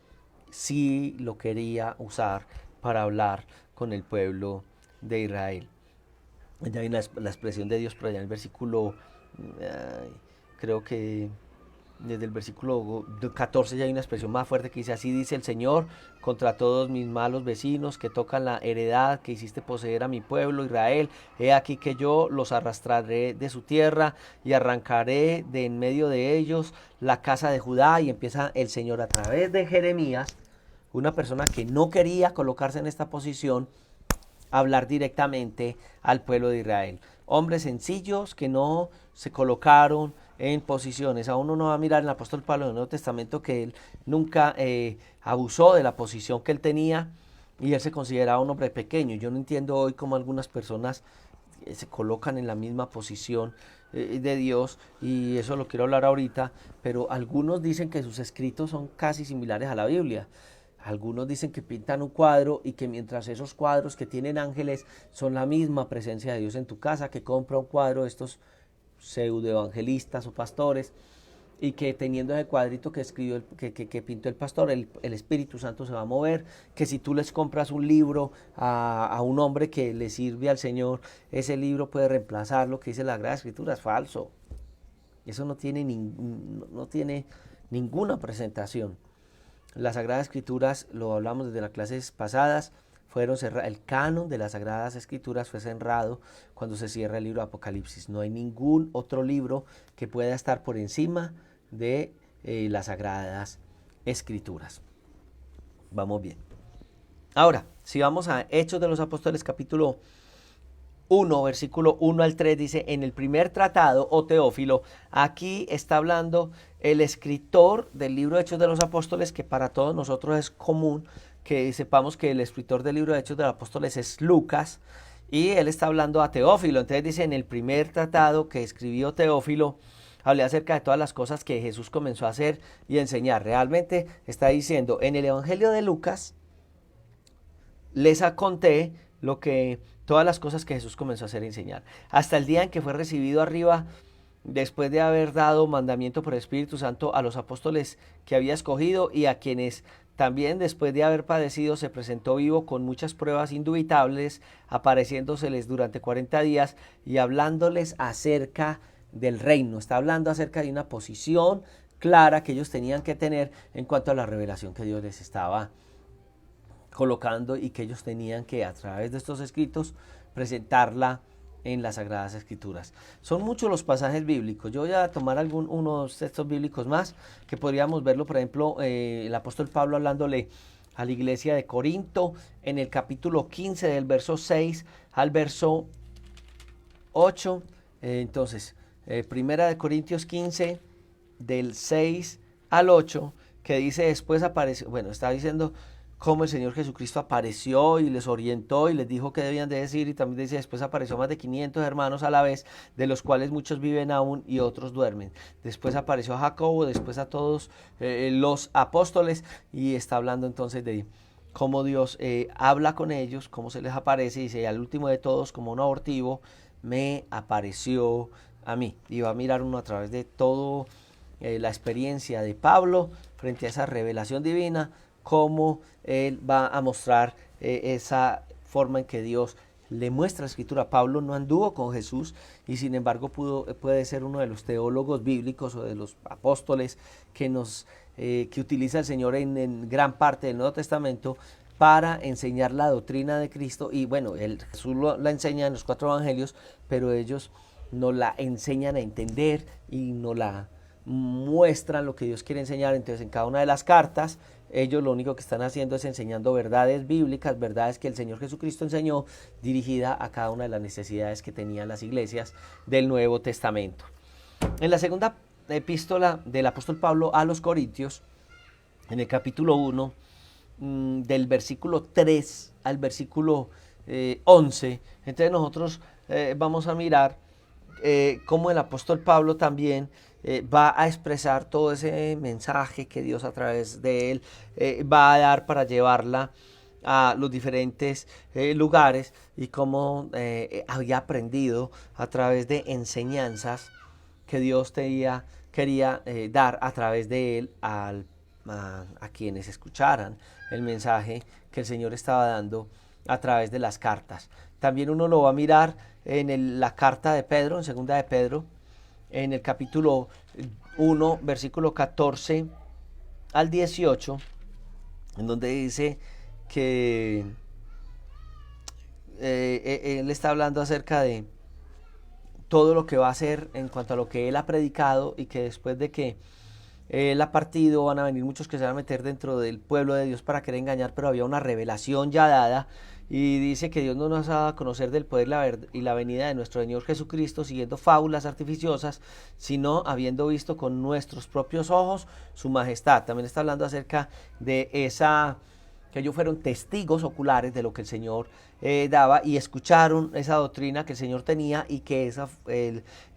sí lo quería usar para hablar con el pueblo de Israel. Ya hay la expresión de Dios por allá en el versículo, creo que desde el versículo 14 ya hay una expresión más fuerte que dice, así dice el Señor contra todos mis malos vecinos que tocan la heredad que hiciste poseer a mi pueblo Israel. He aquí que yo los arrastraré de su tierra y arrancaré de en medio de ellos la casa de Judá. Y empieza el Señor a través de Jeremías una persona que no quería colocarse en esta posición, hablar directamente al pueblo de Israel. Hombres sencillos que no se colocaron en posiciones. A uno no va a mirar en el apóstol Pablo en el Nuevo Testamento que él nunca abusó de la posición que él tenía y él se consideraba un hombre pequeño. Yo no entiendo hoy cómo algunas personas se colocan en la misma posición de Dios, y eso lo quiero hablar ahorita, pero algunos dicen que sus escritos son casi similares a la Biblia. Algunos dicen que pintan un cuadro y que mientras esos cuadros que tienen ángeles son la misma presencia de Dios en tu casa, que compra un cuadro de estos pseudoevangelistas o pastores, y que teniendo ese cuadrito que escribió, que pintó el pastor, el Espíritu Santo se va a mover, que si tú les compras un libro a un hombre que le sirve al Señor, ese libro puede reemplazar lo que dice la Sagrada Escritura. Es falso. Eso no tiene ninguna presentación. Las Sagradas Escrituras, lo hablamos desde las clases pasadas, fueron cerradas. El canon de las Sagradas Escrituras fue cerrado cuando se cierra el libro de Apocalipsis. No hay ningún otro libro que pueda estar por encima de las Sagradas Escrituras. Vamos bien. Ahora, si vamos a Hechos de los Apóstoles, capítulo 1, versículo 1 al 3, dice: en el primer tratado, oh Teófilo, aquí está hablando el escritor del libro de Hechos de los Apóstoles, que para todos nosotros es común que sepamos que el escritor del libro de Hechos de los Apóstoles es Lucas, y él está hablando a Teófilo. Entonces dice: en el primer tratado que escribió Teófilo, hablé acerca de todas las cosas que Jesús comenzó a hacer y enseñar. Realmente está diciendo: en el Evangelio de Lucas les conté todas las cosas que Jesús comenzó a hacer y enseñar, hasta el día en que fue recibido arriba, después de haber dado mandamiento por el Espíritu Santo a los apóstoles que había escogido, y a quienes también después de haber padecido se presentó vivo con muchas pruebas indubitables, apareciéndoseles durante 40 días y hablándoles acerca del reino. Está hablando acerca de una posición clara que ellos tenían que tener en cuanto a la revelación que Dios les estaba colocando, y que ellos tenían que, a través de estos escritos, presentarla en las Sagradas Escrituras. Son muchos los pasajes bíblicos. Yo voy a tomar unos textos bíblicos más que podríamos verlo. Por ejemplo, el apóstol Pablo hablándole a la iglesia de Corinto en el capítulo 15, del verso 6 al verso 8. Entonces, primera de Corintios 15, del 6 al 8, que dice: después apareció, bueno, está diciendo cómo el Señor Jesucristo apareció y les orientó y les dijo qué debían de decir, y también dice: después apareció más de 500 hermanos a la vez, de los cuales muchos viven aún y otros duermen. Después apareció a Jacobo, después a todos los apóstoles, y está hablando entonces de cómo Dios habla con ellos, cómo se les aparece, y dice: y al último de todos, como un abortivo, me apareció a mí. Y va a mirar uno a través de todo la experiencia de Pablo frente a esa revelación divina, cómo él va a mostrar esa forma en que Dios le muestra la Escritura. Pablo no anduvo con Jesús, y sin embargo puede ser uno de los teólogos bíblicos o de los apóstoles que utiliza el Señor en gran parte del Nuevo Testamento para enseñar la doctrina de Cristo. Y bueno, Jesús la enseña en los 4 evangelios, pero ellos nos la enseñan a entender y nos la muestran lo que Dios quiere enseñar. Entonces, en cada una de las cartas, ellos lo único que están haciendo es enseñando verdades bíblicas, verdades que el Señor Jesucristo enseñó, dirigida a cada una de las necesidades que tenían las iglesias del Nuevo Testamento. En la segunda epístola del apóstol Pablo a los Corintios, en el capítulo 1, del versículo 3 al versículo 11, entonces nosotros vamos a mirar cómo el apóstol Pablo también va a expresar todo ese mensaje que Dios a través de él va a dar para llevarla a los diferentes lugares, y cómo había aprendido a través de enseñanzas que Dios quería dar a través de él a quienes escucharan el mensaje que el Señor estaba dando a través de las cartas. También uno lo va a mirar en la carta de Pedro, en segunda de Pedro, en el capítulo 1, versículo 14 al 18, en donde dice que él está hablando acerca de todo lo que va a hacer en cuanto a lo que él ha predicado, y que después de que la partido, van a venir muchos que se van a meter dentro del pueblo de Dios para querer engañar, pero había una revelación ya dada y dice que Dios no nos ha dado a conocer del poder y la venida de nuestro Señor Jesucristo siguiendo fábulas artificiosas, sino habiendo visto con nuestros propios ojos su majestad. También está hablando acerca de que ellos fueron testigos oculares de lo que el Señor daba y escucharon esa doctrina que el Señor tenía y que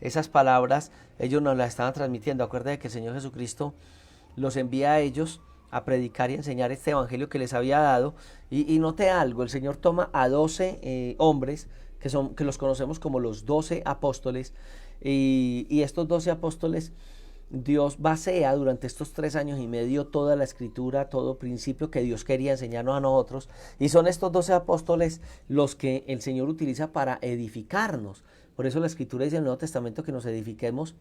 esas palabras ellos nos las estaban transmitiendo. Acuérdense que el Señor Jesucristo los envía a ellos a predicar y enseñar este evangelio que les había dado. Y note algo, el Señor toma a 12 hombres que los conocemos como los 12 apóstoles, y estos 12 apóstoles Dios basea durante estos 3 años y medio toda la escritura, todo principio que Dios quería enseñarnos a nosotros, y son estos 12 apóstoles los que el Señor utiliza para edificarnos. Por eso la escritura dice en el Nuevo Testamento que nos edifiquemos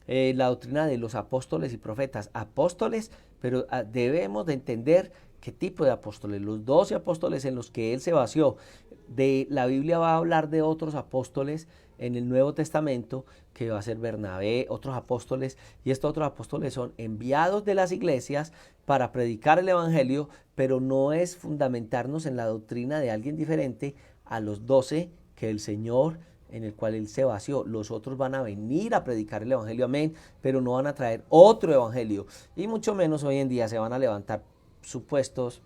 la doctrina de los apóstoles y profetas. Apóstoles, pero debemos de entender qué tipo de apóstoles. Los 12 apóstoles en los que él se vació. De la Biblia va a hablar de otros apóstoles en el Nuevo Testamento, que va a ser Bernabé, otros apóstoles, y estos otros apóstoles son enviados de las iglesias para predicar el evangelio, pero no es fundamentarnos en la doctrina de alguien diferente a los 12 que el Señor, en el cual él se vació. Los otros van a venir a predicar el evangelio, amén, pero no van a traer otro evangelio, y mucho menos hoy en día se van a levantar supuestos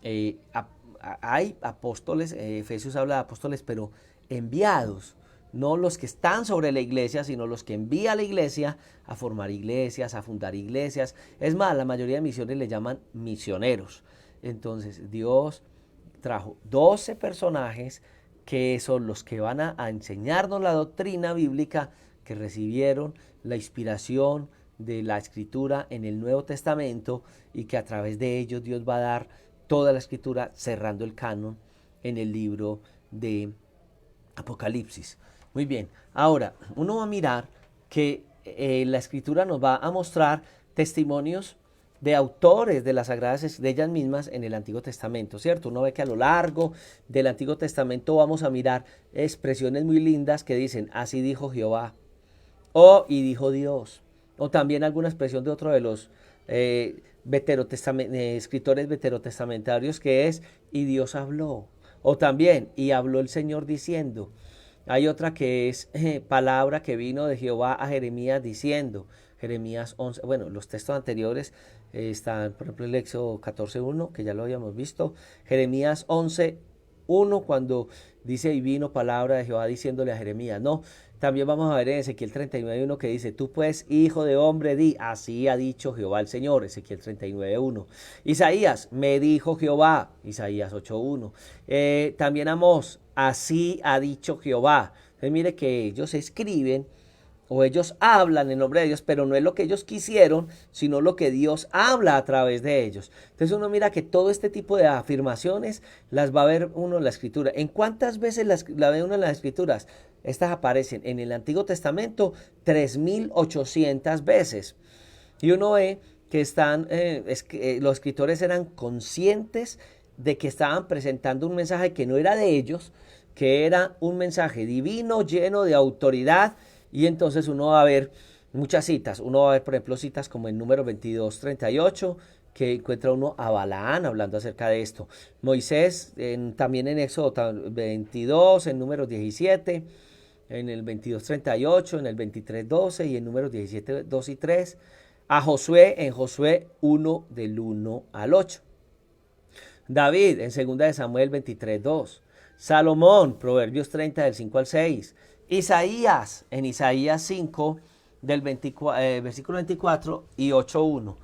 hay apóstoles, Efesios habla de apóstoles, pero enviados, no los que están sobre la iglesia, sino los que envía a la iglesia a formar iglesias, a fundar iglesias. Es más, la mayoría de misiones le llaman misioneros. Entonces Dios trajo 12 personajes que son los que van a enseñarnos la doctrina bíblica, que recibieron la inspiración de la escritura en el Nuevo Testamento, y que a través de ellos Dios va a dar toda la escritura, cerrando el canon en el libro de Apocalipsis. Muy bien, ahora uno va a mirar que la escritura nos va a mostrar testimonios de autores de las sagradas, de ellas mismas en el Antiguo Testamento, ¿cierto? Uno ve que a lo largo del Antiguo Testamento vamos a mirar expresiones muy lindas que dicen, así dijo Jehová, o y dijo Dios, o también alguna expresión de otro de los escritores veterotestamentarios, que es, y Dios habló, o también, y habló el Señor diciendo. Hay otra que es palabra que vino de Jehová a Jeremías diciendo, Jeremías 11, bueno, los textos anteriores están, por ejemplo, el Éxodo 14:1, que ya lo habíamos visto, Jeremías 11:1, cuando dice, y vino palabra de Jehová diciéndole a Jeremías, no. También vamos a ver en Ezequiel 39:1 que dice, tú pues, hijo de hombre, di, así ha dicho Jehová el Señor, Ezequiel 39:1. Isaías, me dijo Jehová, Isaías 8:1. También Amós, así ha dicho Jehová. Entonces mire que ellos escriben o ellos hablan en nombre de Dios, pero no es lo que ellos quisieron, sino lo que Dios habla a través de ellos. Entonces uno mira que todo este tipo de afirmaciones las va a ver uno en la escritura. ¿En cuántas veces la ve uno en las escrituras? Estas aparecen en el Antiguo Testamento 3.800 veces. Y uno ve que los escritores eran conscientes de que estaban presentando un mensaje que no era de ellos, que era un mensaje divino, lleno de autoridad. Y entonces uno va a ver muchas citas. Uno va a ver, por ejemplo, citas como en Números 22:38, que encuentra uno a Balaán hablando acerca de esto. Moisés, también en Éxodo 22, en Números 17, en el 22:38, en el 23:12 y en Números 17:2 y 3. A Josué en Josué 1 del 1 al 8. David en 2 de Samuel 23:2. Salomón, Proverbios 30 del 5 al 6. Isaías en Isaías 5 del versículo 24 y 8:1.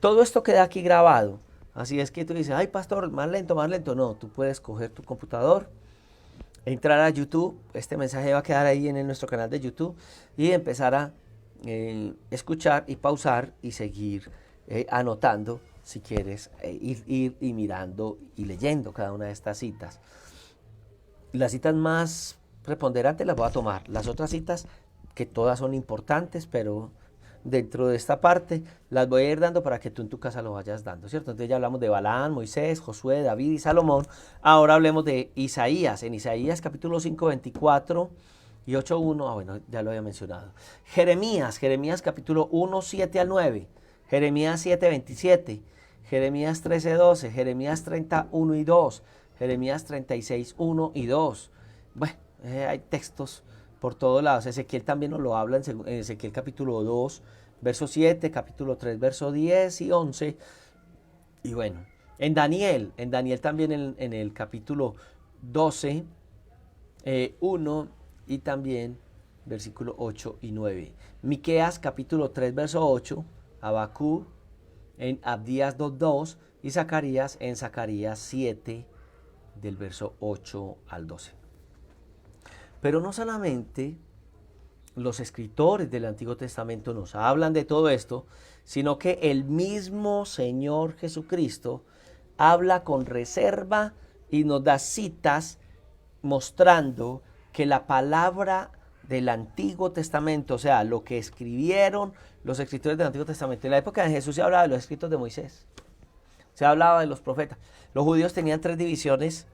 Todo esto queda aquí grabado. Así es que tú dices, ay pastor, más lento, más lento. No, tú puedes coger tu computador, entrar a YouTube, este mensaje va a quedar ahí en nuestro canal de YouTube, y empezar a escuchar y pausar y seguir anotando si quieres, ir y mirando y leyendo cada una de estas citas. Las citas más preponderantes las voy a tomar, las otras citas que todas son importantes, pero dentro de esta parte las voy a ir dando para que tú en tu casa lo vayas dando, ¿cierto? Entonces ya hablamos de Balaán, Moisés, Josué, David y Salomón. Ahora hablemos de Isaías. En Isaías capítulo 5, 24 y 8:1, bueno, ya lo había mencionado. Jeremías capítulo 1, 7 al 9, Jeremías 7, 27, Jeremías 13, 12, Jeremías 31 y 2, Jeremías 36, 1 y 2. Bueno, hay textos por todos lados. Ezequiel también nos lo habla en Ezequiel capítulo 2, verso 7, capítulo 3, verso 10 y 11. Y bueno, en Daniel también en el capítulo 12, 1 y también versículo 8 y 9. Miqueas capítulo 3, verso 8, Habacuc en Abdías 2:2 y Zacarías en Zacarías 7 del verso 8 al 12. Pero no solamente los escritores del Antiguo Testamento nos hablan de todo esto, sino que el mismo Señor Jesucristo habla con reserva y nos da citas mostrando que la palabra del Antiguo Testamento, o sea, lo que escribieron los escritores del Antiguo Testamento, en la época de Jesús se hablaba de los escritos de Moisés, se hablaba de los profetas. Los judíos tenían 3 divisiones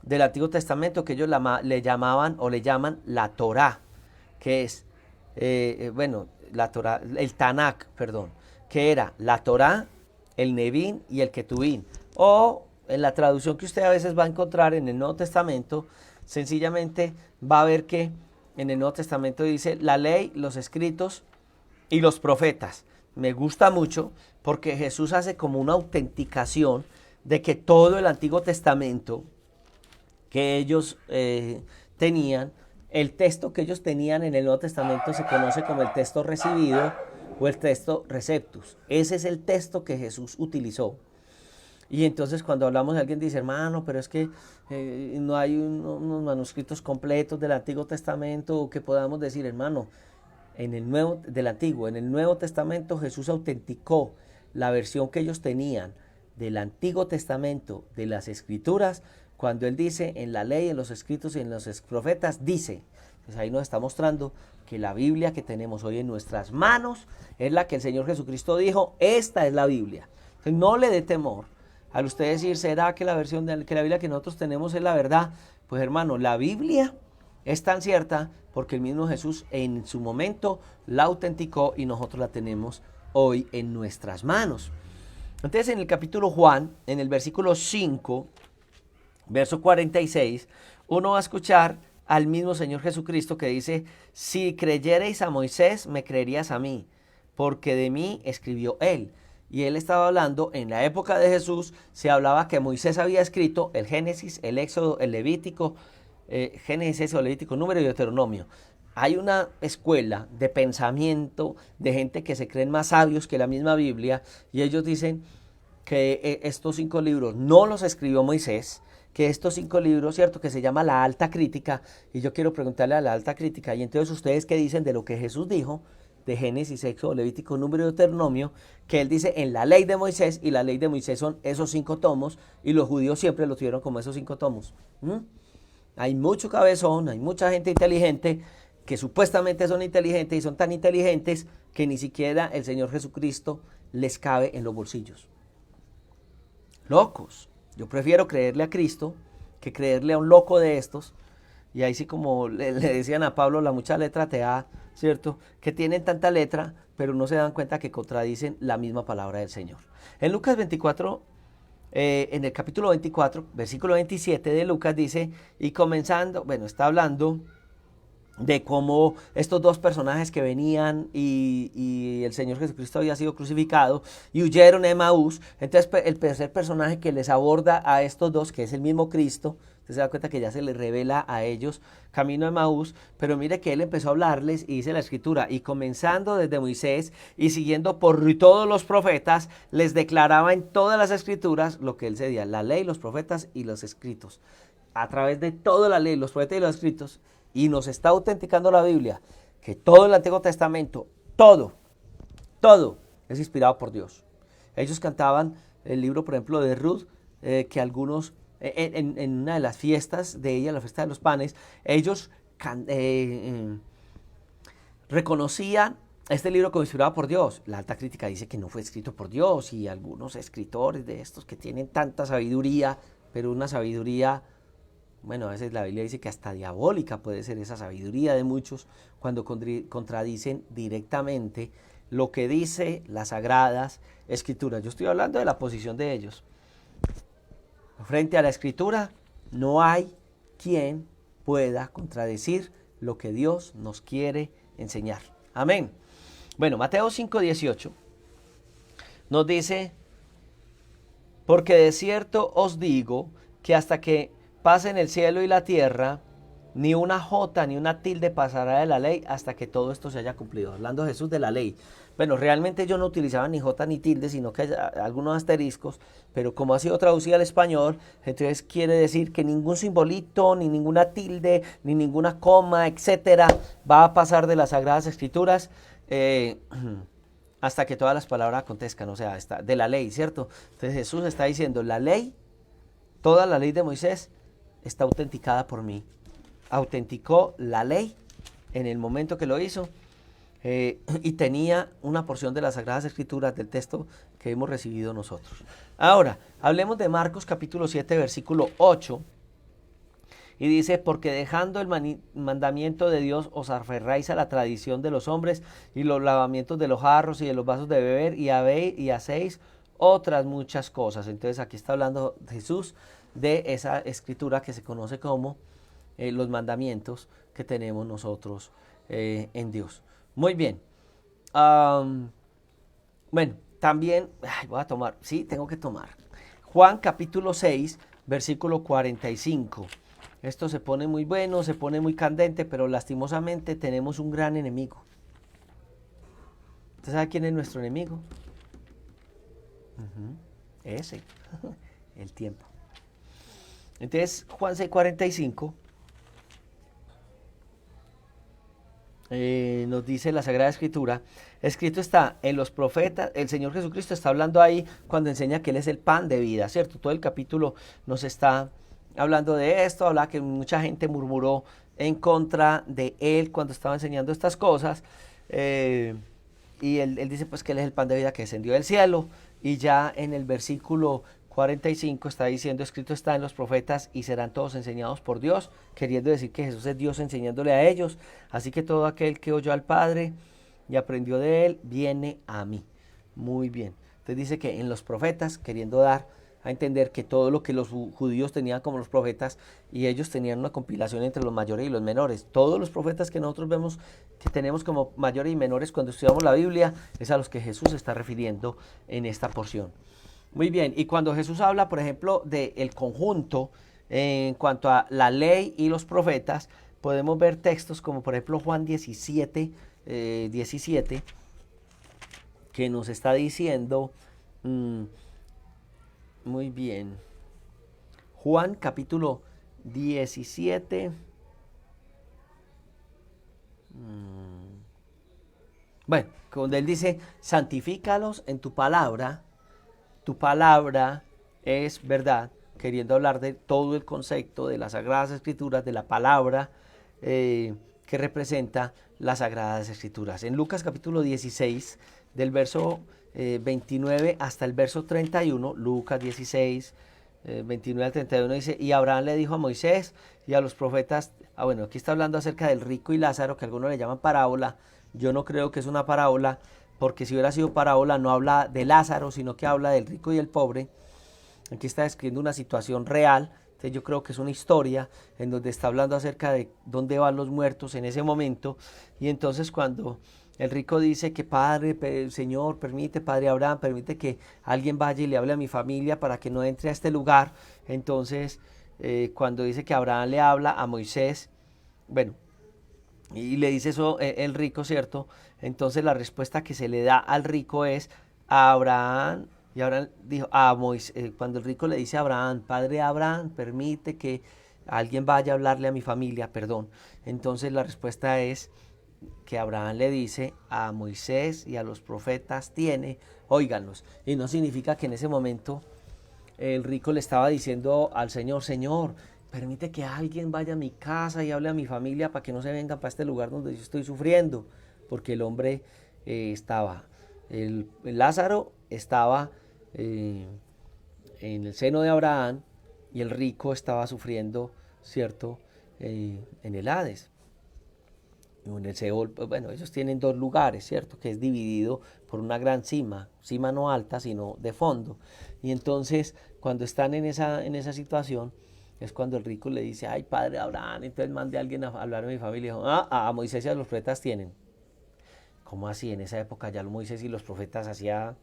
del Antiguo Testamento que ellos le llaman la Torá, que es, la Torá, el Tanakh, perdón, que era la Torá, el Nevím y el Ketuvim. O en la traducción que usted a veces va a encontrar en el Nuevo Testamento, sencillamente va a ver que en el Nuevo Testamento dice la ley, los escritos y los profetas. Me gusta mucho porque Jesús hace como una autenticación de que todo el Antiguo Testamento que ellos tenían, el texto que ellos tenían en el Nuevo Testamento se conoce como el texto recibido o el texto receptus. Ese es el texto que Jesús utilizó. Y entonces cuando hablamos de alguien dice, hermano, pero es que no hay unos manuscritos completos del Antiguo Testamento que podamos decir, hermano, en el Nuevo Testamento Jesús autenticó la versión que ellos tenían del Antiguo Testamento, de las Escrituras, cuando él dice en la ley, en los escritos y en los profetas, dice. Pues ahí nos está mostrando que la Biblia que tenemos hoy en nuestras manos es la que el Señor Jesucristo dijo, esta es la Biblia. Entonces no le dé temor al usted decir, ¿será que la Biblia que nosotros tenemos es la verdad? Pues hermano, la Biblia es tan cierta porque el mismo Jesús en su momento la autenticó y nosotros la tenemos hoy en nuestras manos. Entonces en el capítulo Juan, en el versículo 5, verso 46, uno va a escuchar al mismo Señor Jesucristo que dice, si creyereis a Moisés, me creerías a mí, porque de mí escribió él. Y él estaba hablando, en la época de Jesús, se hablaba que Moisés había escrito el Génesis, el Éxodo, el Levítico, Génesis, Éxodo, Levítico, Número y Deuteronomio. Hay una escuela de pensamiento de gente que se creen más sabios que la misma Biblia, y ellos dicen que estos 5 libros no los escribió Moisés, que estos 5 libros, cierto, que se llama la alta crítica, y yo quiero preguntarle a la alta crítica, y entonces ustedes qué dicen de lo que Jesús dijo, de Génesis, Éxodo, Levítico, Número y Deuteronomio, que él dice en la ley de Moisés, y la ley de Moisés son esos 5 tomos, y los judíos siempre lo tuvieron como esos 5 tomos. Hay mucho cabezón, hay mucha gente inteligente, que supuestamente son inteligentes, y son tan inteligentes, que ni siquiera el Señor Jesucristo les cabe en los bolsillos. Locos. Yo prefiero creerle a Cristo que creerle a un loco de estos. Y ahí sí, como le decían a Pablo, la mucha letra te da, ¿cierto? Que tienen tanta letra, pero no se dan cuenta que contradicen la misma palabra del Señor. En Lucas 24, en el capítulo 24, versículo 27 de Lucas dice, y comenzando, está hablando de cómo estos 2 personajes que venían y el Señor Jesucristo había sido crucificado y huyeron a Emaús. Entonces el tercer personaje que les aborda a estos 2, que es el mismo Cristo, usted se da cuenta que ya se les revela a ellos camino a Emaús, pero mire que él empezó a hablarles y dice la escritura, y comenzando desde Moisés y siguiendo por todos los profetas, les declaraba en todas las escrituras lo que él decía, la ley, los profetas y los escritos. A través de toda la ley, los profetas y los escritos, y nos está autenticando la Biblia, que todo el Antiguo Testamento, todo es inspirado por Dios. Ellos cantaban el libro, por ejemplo, de Ruth, que algunos, en una de las fiestas de ella, la fiesta de los panes, ellos reconocían este libro como inspirado por Dios. La alta crítica dice que no fue escrito por Dios, y algunos escritores de estos que tienen tanta sabiduría, pero una sabiduría Bueno, a veces la Biblia dice que hasta diabólica puede ser esa sabiduría de muchos cuando contradicen directamente lo que dice las sagradas escrituras. Yo estoy hablando de la posición de ellos. Frente a la escritura no hay quien pueda contradecir lo que Dios nos quiere enseñar. Amén. Bueno, Mateo 5:18 nos dice, porque de cierto os digo que hasta que pasen el cielo y la tierra, ni una jota ni una tilde pasará de la ley hasta que todo esto se haya cumplido. Hablando Jesús de la ley. Bueno, realmente yo no utilizaba ni jota ni tilde, sino que hay algunos asteriscos, pero como ha sido traducida al español, entonces quiere decir que ningún simbolito, ni ninguna tilde, ni ninguna coma, etcétera, va a pasar de las Sagradas Escrituras hasta que todas las palabras acontezcan, o sea, de la ley, ¿cierto? Entonces Jesús está diciendo, la ley, toda la ley de Moisés está autenticada por mí. Autenticó la ley en el momento que lo hizo y tenía una porción de las Sagradas Escrituras del texto que hemos recibido nosotros. Ahora, hablemos de Marcos capítulo 7, versículo 8. Y dice, porque dejando el mandamiento de Dios os aferráis a la tradición de los hombres y los lavamientos de los jarros y de los vasos de beber y hacéis otras muchas cosas. Entonces aquí está hablando Jesús de esa escritura que se conoce como los mandamientos que tenemos nosotros en Dios. Muy bien. Bueno, también, voy a tomar, sí, tengo que tomar. Juan capítulo 6, versículo 45. Esto se pone muy bueno, se pone muy candente, pero lastimosamente tenemos un gran enemigo. ¿Usted sabe quién es nuestro enemigo? Ese, el tiempo. Entonces, Juan 6:45 nos dice la Sagrada Escritura, escrito está en los profetas, el Señor Jesucristo está hablando ahí cuando enseña que Él es el pan de vida, ¿cierto? Todo el capítulo nos está hablando de esto, habla que mucha gente murmuró en contra de Él cuando estaba enseñando estas cosas, y él dice pues que Él es el pan de vida que descendió del cielo, y ya en el versículo 45 está diciendo, escrito está en los profetas y serán todos enseñados por Dios, queriendo decir que Jesús es Dios enseñándole a ellos, así que todo aquel que oyó al Padre y aprendió de Él, viene a mí. Muy bien. Entonces dice que en los profetas, queriendo dar a entender que todo lo que los judíos tenían como los profetas, y ellos tenían una compilación entre los mayores y los menores. Todos los profetas que nosotros vemos que tenemos como mayores y menores cuando estudiamos la Biblia, es a los que Jesús se está refiriendo en esta porción. Muy bien, y cuando Jesús habla, por ejemplo, del conjunto en cuanto a la ley y los profetas, podemos ver textos como por ejemplo Juan 17, 17, que nos está diciendo, muy bien, Juan capítulo 17, bueno, cuando él dice, santifícalos en tu palabra es verdad, queriendo hablar de todo el concepto de las Sagradas Escrituras, de la palabra que representa las Sagradas Escrituras. En Lucas capítulo 16, del verso 29 hasta el verso 31, Lucas 16, 29 al 31 dice, y Abraham le dijo a Moisés y a los profetas, bueno, aquí está hablando acerca del rico y Lázaro, que algunos le llaman parábola. Yo no creo que es una parábola, porque si hubiera sido parábola no habla de Lázaro, sino que habla del rico y el pobre. Aquí está describiendo una situación real, entonces yo creo que es una historia en donde está hablando acerca de dónde van los muertos en ese momento, y entonces cuando el rico dice que Padre, Señor, permite, Padre Abraham, permite que alguien vaya y le hable a mi familia para que no entre a este lugar, entonces cuando dice que Abraham le habla a Moisés, bueno, y le dice eso el rico, ¿cierto? Entonces la respuesta que se le da al rico es a Abraham, y Abraham dijo a Moisés, cuando el rico le dice a Abraham, Padre Abraham, permite que alguien vaya a hablarle a mi familia, perdón. Entonces la respuesta es que Abraham le dice a Moisés y a los profetas tiene, óiganlos. Y no significa que en ese momento el rico le estaba diciendo al Señor, Señor, permite que alguien vaya a mi casa y hable a mi familia para que no se vengan para este lugar donde yo estoy sufriendo, porque el hombre estaba, el Lázaro estaba en el seno de Abraham y el rico estaba sufriendo ¿cierto? En el Hades. Y en el Seol, pues, bueno, ellos tienen dos lugares, ¿cierto? Que es dividido por una gran cima, cima no alta, sino de fondo. Y entonces, cuando están en esa situación, es cuando el rico le dice, ay, padre Abraham, entonces mande a alguien a hablar a mi familia. Y dijo, a Moisés y a los profetas tienen. ¿Cómo así? En esa época ya Moisés y los profetas hacía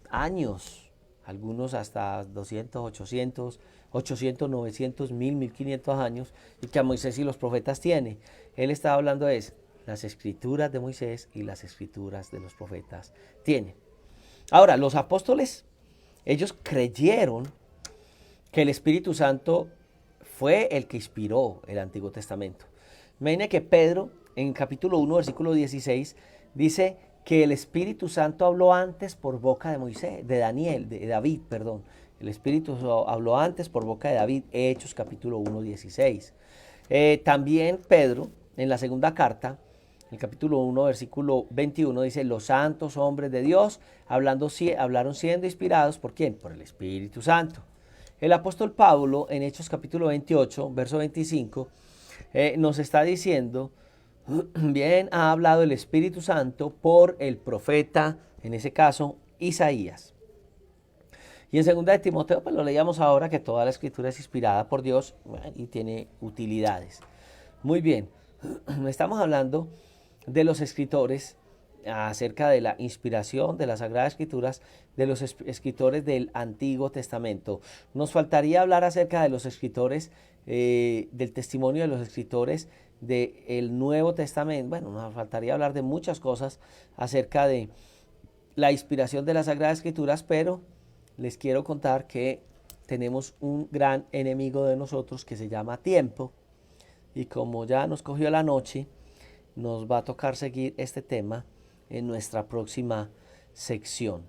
años, algunos hasta 200, 800, 900, 1000, 1500 años, y que a Moisés y los profetas tiene. Él estaba hablando de eso, las escrituras de Moisés y las escrituras de los profetas tiene. Ahora, los apóstoles, ellos creyeron que el Espíritu Santo fue el que inspiró el Antiguo Testamento. Imagina que Pedro, en capítulo 1, versículo 16, dice que el Espíritu Santo habló antes por boca de Moisés, de David, perdón. El Espíritu habló antes por boca de David, Hechos capítulo 1, 16. También Pedro, en la segunda carta, en el capítulo 1, versículo 21, dice, los santos hombres de Dios hablaron siendo inspirados, ¿por quién? Por el Espíritu Santo. El apóstol Pablo, en Hechos capítulo 28, verso 25, nos está diciendo, bien ha hablado el Espíritu Santo por el profeta, en ese caso, Isaías. Y en 2 de Timoteo, pues lo leíamos ahora, que toda la escritura es inspirada por Dios y tiene utilidades. Muy bien, estamos hablando de los escritores acerca de la inspiración de las Sagradas Escrituras, de los escritores del Antiguo Testamento. Nos faltaría hablar acerca de los escritores, del testimonio de los escritores del Nuevo Testamento. Bueno, nos faltaría hablar de muchas cosas acerca de la inspiración de las Sagradas Escrituras, pero les quiero contar que tenemos un gran enemigo de nosotros que se llama tiempo, y como ya nos cogió la noche, nos va a tocar seguir este tema en nuestra próxima sección.